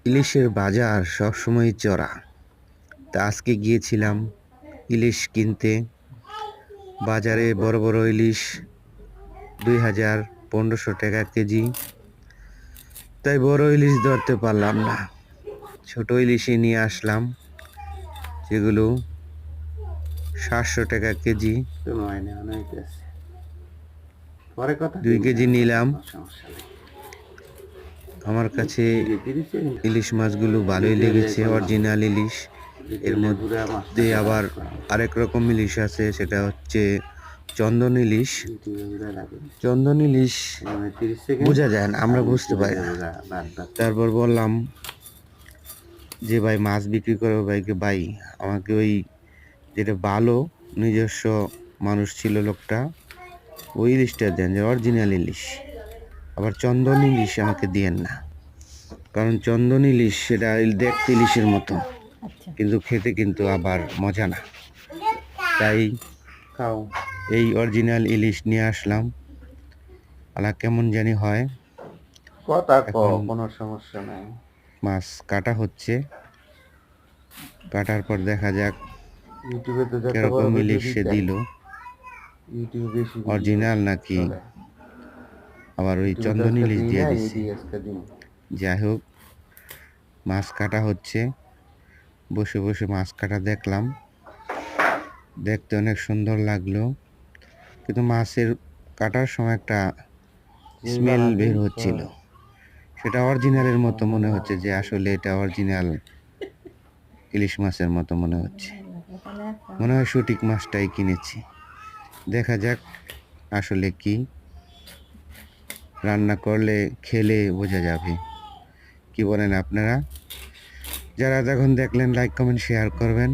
ইলিশের বাজার সবসময় চড়া। তা আজকে গিয়েছিলাম ইলিশ কিনতে। বাজারে বড় বড় ইলিশ 2000 1500 টাকা কেজি। তাই বড় ইলিশ ধরতে পারলাম না, ছোট ইলিশই নিয়ে আসলাম, যেগুলো 700 টাকা কেজি। 2 কেজি নিলাম। আমার কাছে ইলিশ মাছগুলো ভালোই লেগেছে, অরিজিনাল ইলিশ। এর মধ্যে আবার আরেক রকম ইলিশ আছে, সেটা হচ্ছে চন্দন ইলিশ। চন্দন ইলিশ বোঝা যায় না, আমরা বুঝতে পারি না। তারপর বললাম যে ভাই মাছ বিক্রি করো ভাইকে, ভাই আমাকে ওই যেটা ভালো নিজস্ব মানুষ ছিল লোকটা, ওই ইলিশটা দেন, যে অরিজিনাল ইলিশ। আবার চন্দন ইলিশ আমাকে দিয়েন না, কারণ চন্দন ইলিশ সেটা দেখতে ইলিশের মতো, কিন্তু খেতে কিন্তু আবার মজা না। তাই এই অরিজিনাল ইলিশ নিয়ে আসলাম। আলা কেমন জানি হয়। কোনো সমস্যা নাই। মাছ কাটা হচ্ছে, কাটার পর দেখা যাক ইউটিউবে তো যত বড় কিরকম ভিডিও ইলিশ সে দিতেন, দিল, ইউটিউবে বেশি অরিজিনাল নাকি আবার ওই চন্দন ইলিশ দিয়ে দিচ্ছে। যাই হোক, মাছ কাটা হচ্ছে, বসে বসে মাছ কাটা দেখলাম, দেখতে অনেক সুন্দর লাগলো, কিন্তু মাছের কাটার সময় একটা স্মেল বের হচ্ছিল, সেটা অরিজিনালের মতো মনে হচ্ছে, যে আসলে এটা অরিজিনাল ইলিশ মাছের মতো মনে হচ্ছে। মনে হয় সঠিক মাছটাই কিনেছি। দেখা যাক আসলে কি, রান্না করলে খেলে বোঝা যাবে। কি বলেন আপনারা? যারা যখন দেখলেন লাইক কমেন্ট শেয়ার করবেন।